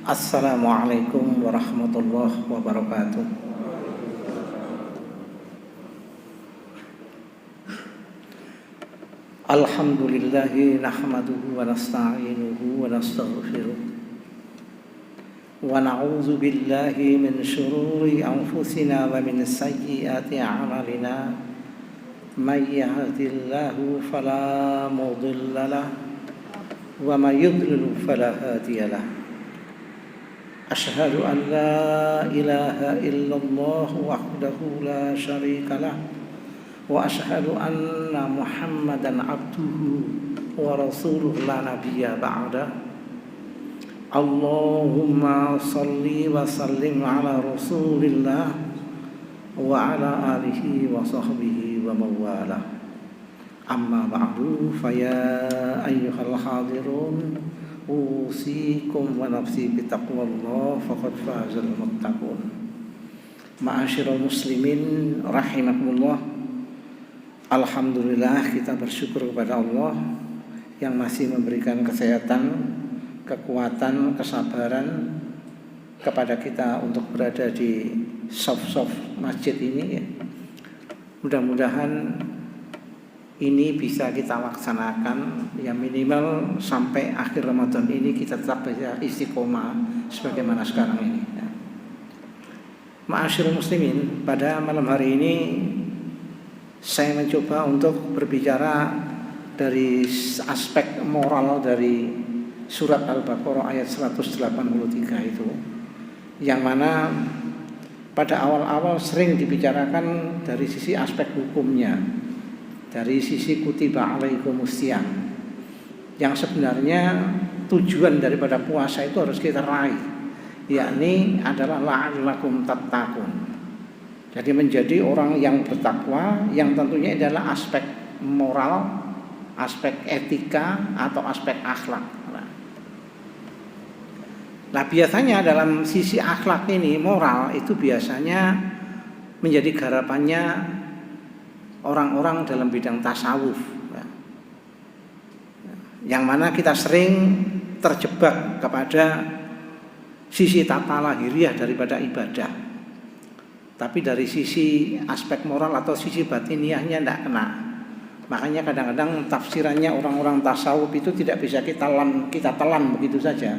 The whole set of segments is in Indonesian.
Assalamualaikum warahmatullahi wabarakatuh. Alhamdulillahi nahmaduhu wa nasta'inuhu wa nastaghfiruh wa na'udzu billahi min syururi anfusina wa min sayyiati a'malina. May yahdihillahu fala mudilla lahu wa may yudlil fala hadiya lahu. Asyhadu an la ilaha illallah wahdahu la syarika lah wa asyhadu anna Muhammadan abduhu wa rasuluh la nabiyya ba'da. Allahumma salli wa sallim ala rasulillah wa ala alihi wa sahbihi wa mawalah. Amma ba'du, faya ayyuhal hadirun, usikum wa nafsi bitaqwallah faqad fazal muttaqun. Ma'asyiral muslimin rahimakumullah. Alhamdulillah, kita bersyukur kepada Allah yang masih memberikan kesehatan, kekuatan, kesabaran kepada kita untuk berada di saf-saf masjid ini ya. Mudah-mudahan ini bisa kita laksanakan ya, minimal sampai akhir Ramadan ini kita tetap bisa istiqomah sebagaimana sekarang ini ya. Ma'asyiral muslimin, pada malam hari ini saya mencoba untuk berbicara dari aspek moral dari surat Al-Baqarah ayat 183 itu, yang mana pada awal-awal sering dibicarakan dari sisi aspek hukumnya, dari sisi kutiba alaikumusiyam, yang sebenarnya tujuan daripada puasa itu harus kita raih, yakni adalah la'allakum tattaqun. Jadi menjadi orang yang bertakwa, yang tentunya adalah aspek moral, aspek etika atau aspek akhlak. Nah, biasanya dalam sisi akhlak ini, moral itu biasanya menjadi garapannya orang-orang dalam bidang tasawuf ya. Yang mana kita sering terjebak kepada sisi tata lahiriah daripada ibadah, tapi dari sisi aspek moral atau sisi batiniahnya tidak kena. Makanya kadang-kadang tafsirannya orang-orang tasawuf itu tidak bisa kita telan begitu saja,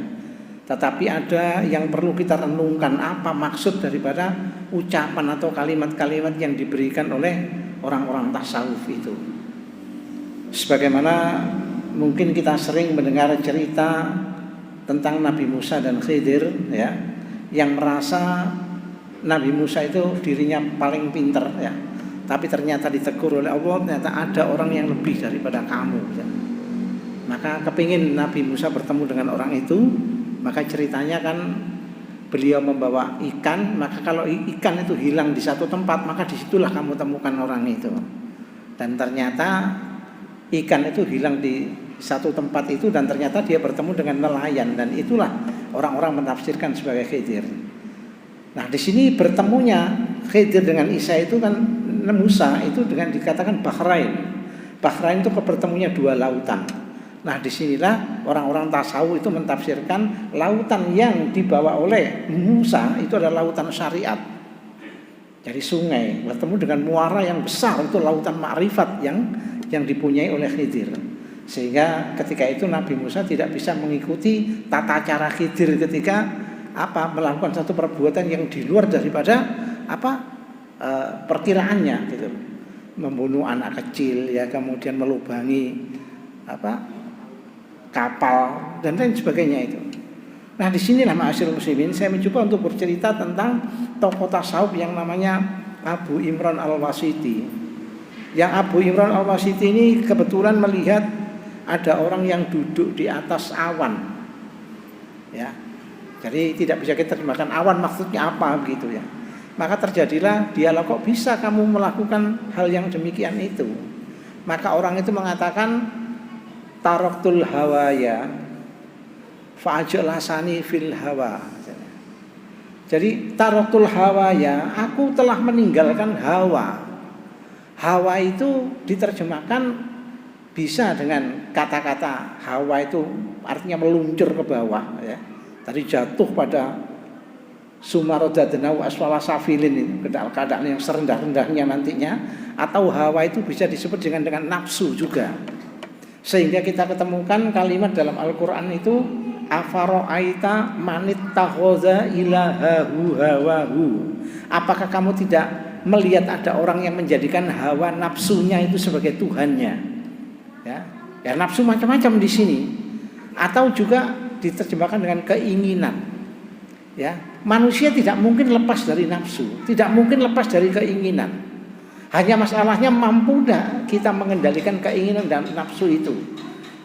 tetapi ada yang perlu kita renungkan, apa maksud daripada ucapan atau kalimat-kalimat yang diberikan oleh orang-orang tasawuf itu. Sebagaimana mungkin kita sering mendengar cerita tentang Nabi Musa dan Khidir ya, yang merasa Nabi Musa itu dirinya paling pinter ya, tapi ternyata ditegur oleh Allah, ternyata ada orang yang lebih daripada kamu ya. Maka kepingin Nabi Musa bertemu dengan orang itu, maka ceritanya kan beliau membawa ikan, maka kalau ikan itu hilang di satu tempat, maka disitulah kamu temukan orang itu. Dan ternyata ikan itu hilang di satu tempat itu, dan ternyata dia bertemu dengan nelayan, dan itulah orang-orang menafsirkan sebagai Khidir. Nah, di sini bertemunya Khidir dengan Isa itu kan, Musa itu dengan dikatakan Bahrain. Bahrain itu bertemunya dua lautan. Nah, disinilah orang-orang tasawuf itu mentafsirkan lautan yang dibawa oleh Musa itu adalah lautan syariat. Jadi sungai bertemu dengan muara yang besar, itu lautan ma'rifat yang dipunyai oleh Khidir. Sehingga ketika itu Nabi Musa tidak bisa mengikuti tata cara Khidir ketika melakukan satu perbuatan yang di luar daripada perkiraannya gitu. Membunuh anak kecil ya, kemudian melubangi kapal dan lain sebagainya itu. Nah, disinilah ma'asyiral muslimin saya mencoba untuk bercerita tentang tokoh tasawuf yang namanya Abu Imran Al-Wasiti. Yang Abu Imran Al-Wasiti ini kebetulan melihat ada orang yang duduk di atas awan. Ya. Jadi tidak bisa kita terjemahkan awan maksudnya apa begitu ya. Maka terjadilah dialog, kok bisa kamu melakukan hal yang demikian itu? Maka orang itu mengatakan, taraktul hawaya fa'ajlasani fil hawa. Jadi taraktul hawaya, aku telah meninggalkan hawa. Hawa itu diterjemahkan bisa dengan kata-kata hawa itu artinya meluncur ke bawah ya. Tadi jatuh pada sumarodadenau aswala safilin itu, keadaan yang serendah-rendahnya nantinya, atau hawa itu bisa disebut dengan nafsu juga. Sehingga kita ketemukan kalimat dalam Al-Qur'an itu afaro'aita manittakhadha ilahahu hawahu. Apakah kamu tidak melihat ada orang yang menjadikan hawa nafsunya itu sebagai Tuhannya? Ya nafsu macam-macam di sini. Atau juga diterjemahkan dengan keinginan. Ya, manusia tidak mungkin lepas dari nafsu, tidak mungkin lepas dari keinginan. Hanya masalahnya mampu tidak kita mengendalikan keinginan dan nafsu itu.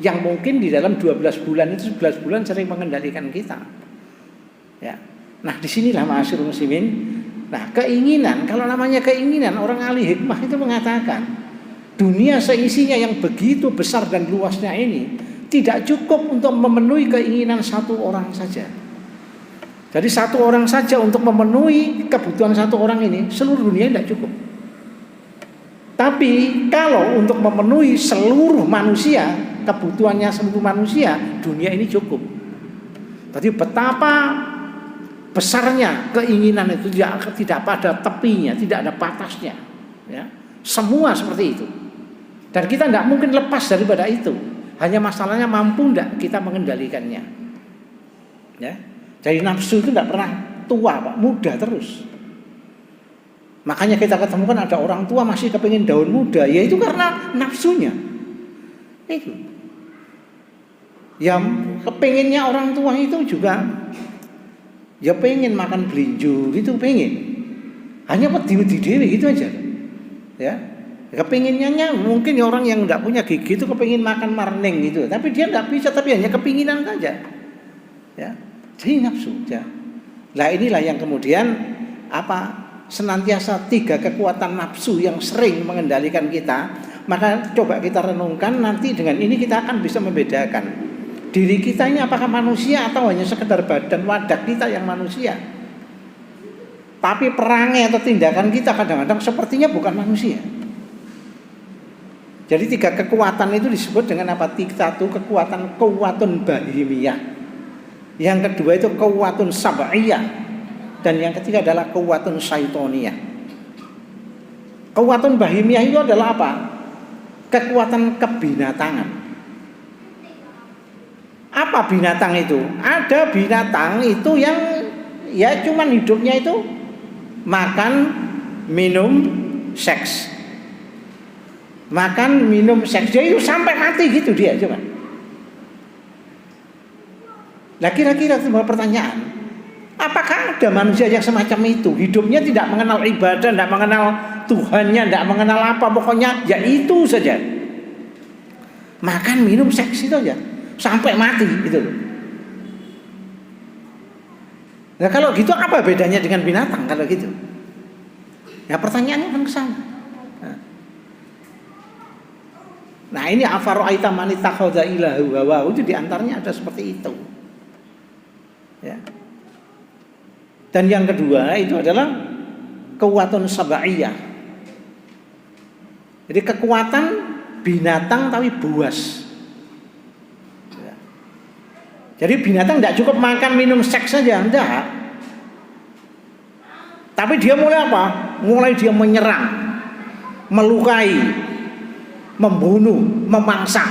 Yang mungkin di dalam 12 bulan itu 11 bulan sering mengendalikan kita. Ya. Nah, disinilah ma'asyiral muslimin. Nah, keinginan, kalau namanya keinginan, orang ahli hikmah itu mengatakan dunia seisinya yang begitu besar dan luasnya ini tidak cukup untuk memenuhi keinginan satu orang saja. Jadi satu orang saja untuk memenuhi kebutuhan satu orang ini, seluruh dunia tidak cukup. Tapi kalau untuk memenuhi seluruh manusia, kebutuhannya seluruh manusia, dunia ini cukup. Jadi betapa besarnya keinginan itu tidak pada tepinya, tidak ada batasnya. Ya. Semua seperti itu. Dan kita tidak mungkin lepas daripada itu. Hanya masalahnya mampu tidak kita mengendalikannya. Ya. Jadi nafsu itu tidak pernah tua, Pak, muda terus. Makanya kita ketemukan ada orang tua masih kepingin daun muda, ya itu karena nafsunya. Itu. Yang kepinginnya orang tua itu juga ya pengen makan belinju gitu, pengen. Hanya wedi-wedi dewe gitu aja. Ya. Kepinginnya mungkin orang yang tidak punya gigi itu kepingin makan marning gitu, tapi dia tidak bisa, tapi hanya kepinginan saja. Ya, jadi nafsu. Ya. Nah inilah yang kemudian senantiasa 3 kekuatan nafsu yang sering mengendalikan kita. Maka coba kita renungkan, nanti dengan ini kita akan bisa membedakan diri kita ini apakah manusia atau hanya sekedar badan wadah kita yang manusia. Tapi perangai atau tindakan kita kadang-kadang sepertinya bukan manusia. Jadi 3 kekuatan itu disebut dengan apa? 1 kekuatan kuwatun bahimiyah. Yang kedua itu kuwatun sab'iyah. Dan yang ketiga adalah kuwatun syaitoniyah. Kuwatun bahimiyah itu adalah apa? Kekuatan kebinatangan. Apa binatang itu? Ada binatang itu yang ya cuman hidupnya itu makan, minum, seks. Makan, minum, seks, dia itu sampai mati gitu dia coba. Nah kira-kira sebuah pertanyaan, apakah ada manusia yang semacam itu? Hidupnya tidak mengenal ibadah, tidak mengenal Tuhannya, tidak mengenal apa, pokoknya ya itu saja. Makan, minum, seks itu aja sampai mati gitu loh. Nah kalau gitu apa bedanya dengan binatang kalau gitu? Ya pertanyaannya kan ke sana. Nah ini afaro'aita manittakhadha ilahahu hawahu, itu diantaranya ada seperti itu. Ya. Dan yang kedua itu adalah kuwatun sab'iyah. Jadi kekuatan binatang tapi buas. Ya. Jadi binatang tidak cukup makan, minum, seks saja, enggak. Tapi dia mulai apa? Mulai dia menyerang, melukai, membunuh, memangsa.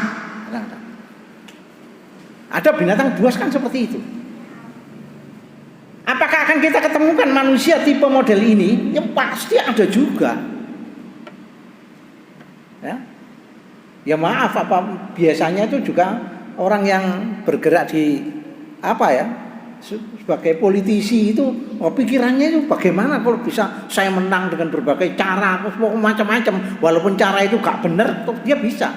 Ada binatang buas kan seperti itu. Apakah akan kita ketemukan manusia tipe model ini? Ya pasti ada juga. Ya maaf, biasanya itu juga orang yang bergerak di sebagai politisi itu pikirannya itu bagaimana kalau bisa saya menang dengan berbagai cara, macam-macam, walaupun cara itu gak benar, dia bisa.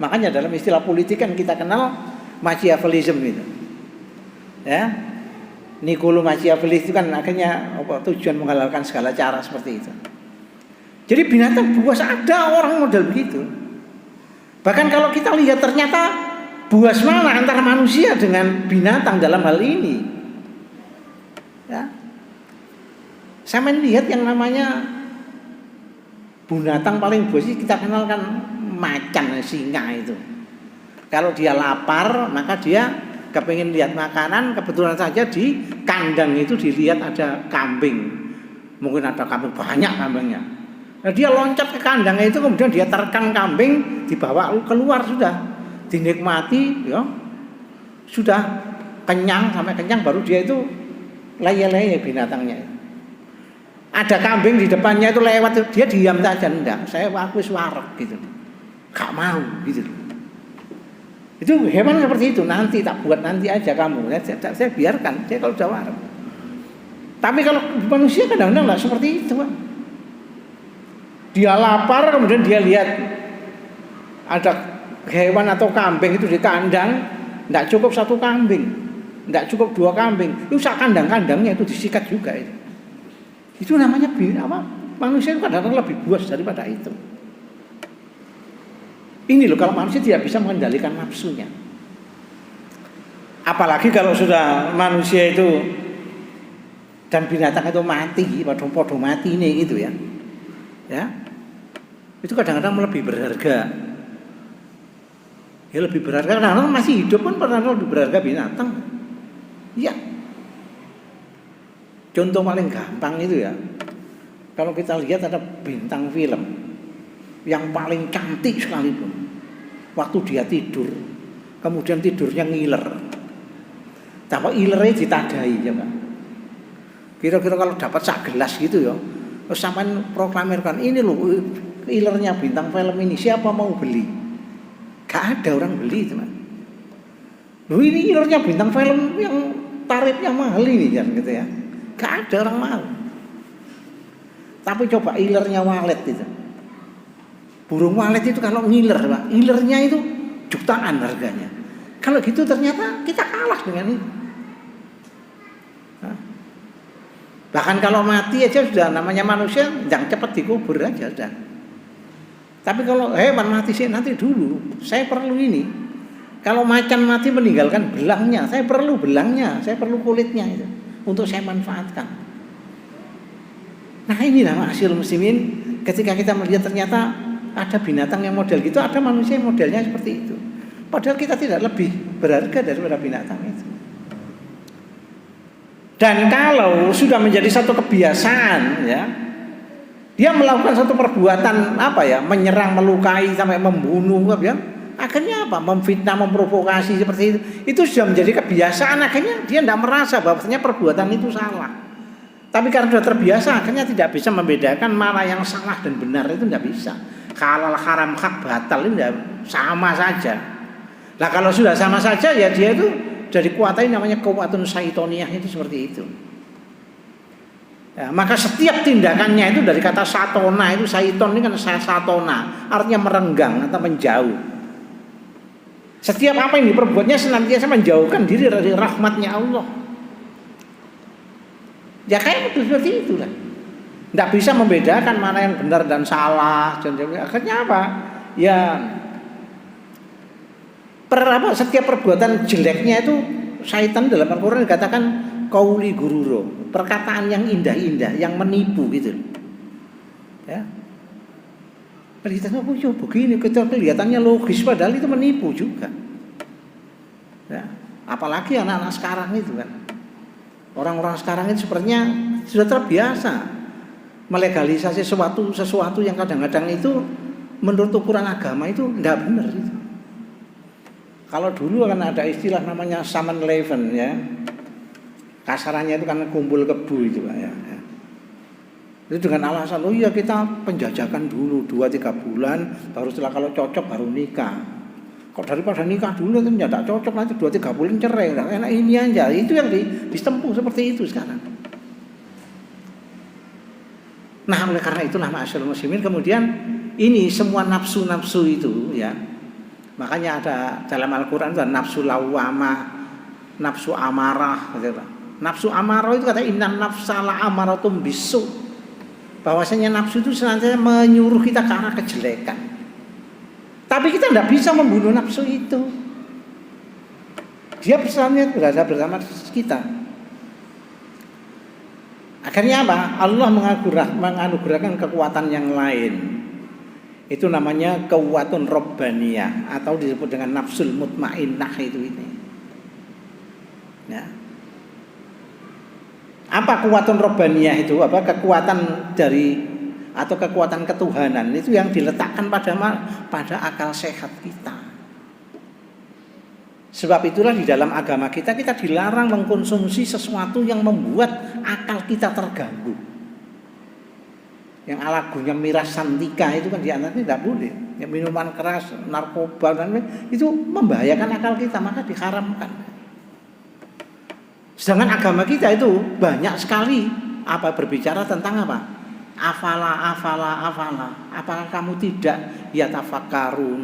Makanya dalam istilah politik kan kita kenal Machiavellism itu. Ya. Niccolo Machiavelli itu kan akhirnya tujuan menghalalkan segala cara seperti itu. Jadi binatang buas ada orang model begitu. Bahkan kalau kita lihat ternyata buas mana antara manusia dengan binatang dalam hal ini. Ya. Saya melihat yang namanya binatang paling buas kita kenal kan macan, singa itu. Kalau dia lapar maka dia kepingin lihat makanan, kebetulan saja di kandang itu dilihat ada kambing. Mungkin ada kambing, banyak kambingnya. Nah, dia loncat ke kandangnya itu, kemudian dia terkam kambing, dibawa keluar sudah. Dinikmati, ya. Sudah kenyang, sampai kenyang baru dia itu leye-leye binatangnya. Ada kambing di depannya itu lewat, dia diam saja, enggak. Saya aku wareg gitu. Gak mau gitu. Itu hewan seperti itu, nanti tak buat nanti aja kamu. Saya biarkan, saya kalau udah wareg. Tapi kalau manusia kadang-kadang enggak seperti itu, Pak. Dia lapar, kemudian dia lihat ada hewan atau kambing itu di kandang, enggak cukup satu kambing, enggak cukup dua kambing, itu sak kandang-kandangnya itu disikat juga itu. Itu namanya manusia itu kadang-kadang lebih buas daripada itu. Ini loh, kalau manusia tidak bisa mengendalikan nafsunya. Apalagi kalau sudah manusia itu dan binatang itu mati, podo-podo mati ini gitu ya. Ya. Itu kadang-kadang lebih berharga. Ya lebih berharga, kadang-kadang masih hidup pun pernah lebih berharga binatang. Iya. Contoh paling gampang itu ya. Kalau kita lihat ada bintang film yang paling cantik sekalipun, waktu dia tidur, kemudian tidurnya ngiler, tapi ilernya ditadai ya Pak. Kira-kira kalau dapat sak gelas gitu ya, terus sampean proklamirkan ini loh ilernya bintang film ini, siapa mau beli? Gak ada orang beli teman. Loh ini ilernya bintang film yang tarifnya mahal ini kan gitu ya, gak ada orang mau. Tapi coba ilernya walet itu. Burung walet itu kalau ngiler Pak, ilernya itu jutaan harganya. Kalau gitu ternyata kita kalah dengan itu. Bahkan kalau mati aja sudah namanya manusia, jangan cepat dikubur aja sudah. Tapi kalau hewan mati sih nanti dulu, saya perlu ini. Kalau macan mati meninggalkan belangnya, saya perlu belangnya, saya perlu kulitnya itu untuk saya manfaatkan. Nah inilah ma'asyiral muslimin, ketika kita melihat ternyata ada binatang yang model gitu, ada manusia yang modelnya seperti itu. Padahal kita tidak lebih berharga daripada binatang itu. Dan kalau sudah menjadi satu kebiasaan, ya, dia melakukan satu perbuatan menyerang, melukai sampai membunuh, ya, akhirnya memfitnah, memprovokasi seperti itu. Itu sudah menjadi kebiasaan, akhirnya dia tidak merasa bahwasanya perbuatan itu salah. Tapi karena sudah terbiasa, akhirnya tidak bisa membedakan mana yang salah dan benar, itu tidak bisa. Halal haram hak batal ini sama saja. Nah kalau sudah sama saja ya dia itu dari kuatain namanya kuwatun syaitoniyah itu seperti itu. Ya, maka setiap tindakannya itu dari kata satona itu, syaiton ini kan satona, artinya merenggang atau menjauh. Setiap apa yang diperbuatnya senantiasa menjauhkan diri dari rahmatnya Allah. Ya kayak seperti itu lah. Tidak bisa membedakan mana yang benar dan salah. Akhirnya apa? Ya setiap perbuatan jeleknya itu syaitan dalam Al-Quran dikatakan qauli gururo, perkataan yang indah-indah, yang menipu gitu. Ya. Kelihatannya begini, kelihatannya logis padahal itu menipu juga. Ya. Apalagi anak-anak sekarang itu kan. Orang-orang sekarang itu sepertinya sudah terbiasa melegalisasi sesuatu yang kadang-kadang itu menurut ukuran agama itu tidak benar itu. Kalau dulu kan ada istilah namanya 7-Eleven ya. Kasarannya itu kan kumpul kebu itu Pak ya. Itu dengan alasan iya kita penjajakan dulu 2-3 bulan, baru setelah kalau cocok baru nikah. Kok daripada nikah dulu itu tidak cocok, nanti 2-3 bulan cerai. Enak ini aja. Itu yang ditempuh seperti itu sekarang. Nah oleh karena itulah ma'asyiral muslimin, kemudian ini semua nafsu-nafsu itu ya, makanya ada dalam Al-Quran itu nafsu lawamah, nafsu amarah gitu. Nafsu amarah itu kata innan nafsa la amaratum bisu, bahwasanya nafsu itu senantiasa menyuruh kita ke arah kejelekan, tapi kita tidak bisa membunuh nafsu itu. Dia berada bersama kita. Akhirnya apa? Allah menganugerahkan kekuatan yang lain. Itu namanya kuwatun robbaniyah atau disebut dengan nafsul mutmainnah itu ini. Ya. Apa kekuatan robbaniyah itu? Apa kekuatan dari atau kekuatan ketuhanan itu yang diletakkan pada akal sehat kita. Sebab itulah di dalam agama kita dilarang mengkonsumsi sesuatu yang membuat akal kita terganggu. Yang lagunya miras santika itu kan diantaranya tidak boleh. Yang minuman keras, narkoba dan itu membahayakan akal kita, maka diharamkan. Sedangkan agama kita itu banyak sekali berbicara tentang apa? Afala. Apakah kamu tidak yatafakkarun,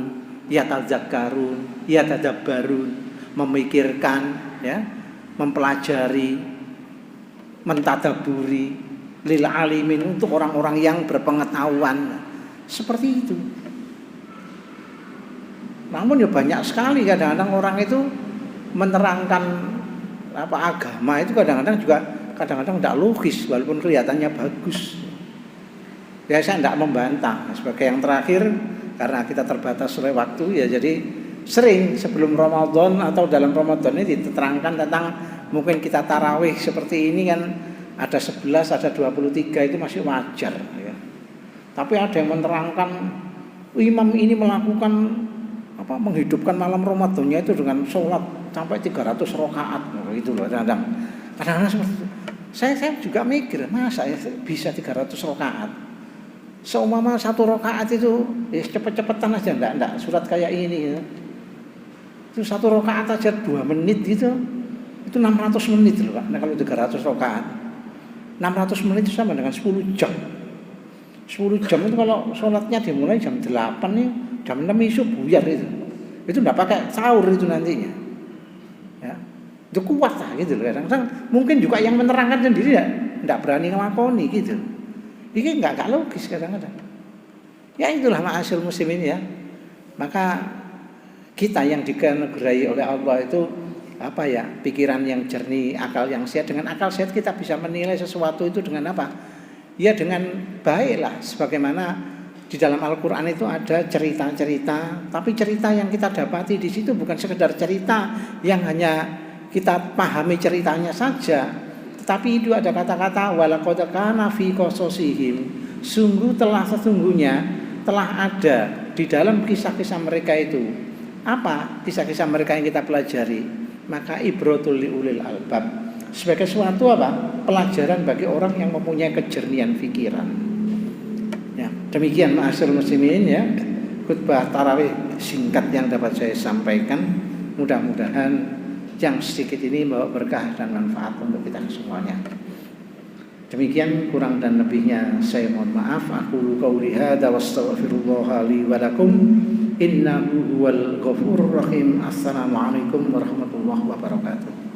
yatadzakkarun, yatadabbarun, memikirkan, ya, mempelajari, mentadaburi lil alimin, untuk orang-orang yang berpengetahuan. Seperti itu. Namun ya banyak sekali kadang-kadang orang itu menerangkan agama itu kadang-kadang tidak logis walaupun kelihatannya bagus. Ya saya tidak membantah. Sebagai yang terakhir, karena kita terbatas oleh waktu, ya jadi sering sebelum Ramadan atau dalam Ramadan ini diterangkan tentang mungkin kita tarawih seperti ini kan, ada 11, ada 23 itu masih wajar, ya. Tapi ada yang menerangkan imam ini melakukan menghidupkan malam Ramadannya itu dengan sholat sampai 300 rakaat, gitu loh. Kadang-kadang seperti itu. Saya juga mikir, masa ya bisa 300 rakaat? Seumpama satu rakaat itu ya cepet-cepetan aja, enggak surat kayak ini, ya. Itu satu rakaat aja 2 menit gitu, itu 600 menit loh Pak. Nah kalau 300 rakaat 600 menit itu sama dengan 10 jam. 10 jam itu kalau sholatnya dimulai jam 8 nih, jam 6 isu buyar itu. Itu enggak pakai sahur itu nantinya. Ya. Itu kuat lah gitu loh. Kadang-kadang mungkin juga yang menerangkan sendiri ya enggak berani ngelakoni gitu. Ini enggak logis kadang-kadang. Ya itulah ma'asyil muslimin, ya. Maka kita yang dikanugerai oleh Allah itu pikiran yang jernih, akal yang sehat. Dengan akal sehat kita bisa menilai sesuatu itu dengan apa? Ya dengan baiklah. Sebagaimana di dalam Al-Quran itu ada cerita-cerita, tapi cerita yang kita dapati di situ bukan sekedar cerita yang hanya kita pahami ceritanya saja, tetapi itu ada kata-kata walaqad kana fi qasasihim, sesungguhnya telah ada di dalam kisah-kisah mereka itu. Apa kisah-kisah mereka yang kita pelajari? Maka ibratul liulil albab, sebagai suatu pelajaran bagi orang yang mempunyai kejernihan pikiran. Ya, demikian ma'asyiral muslimin, ya, khutbah tarawih singkat yang dapat saya sampaikan. Mudah-mudahan yang sedikit ini membawa berkah dan manfaat untuk kita semuanya. Demikian, kurang dan lebihnya saya mohon maaf. Aku qauli hadza wastaghfirullah li wa lakum innahu huwal ghafurur rahim. Assalamualaikum warahmatullahi wabarakatuh.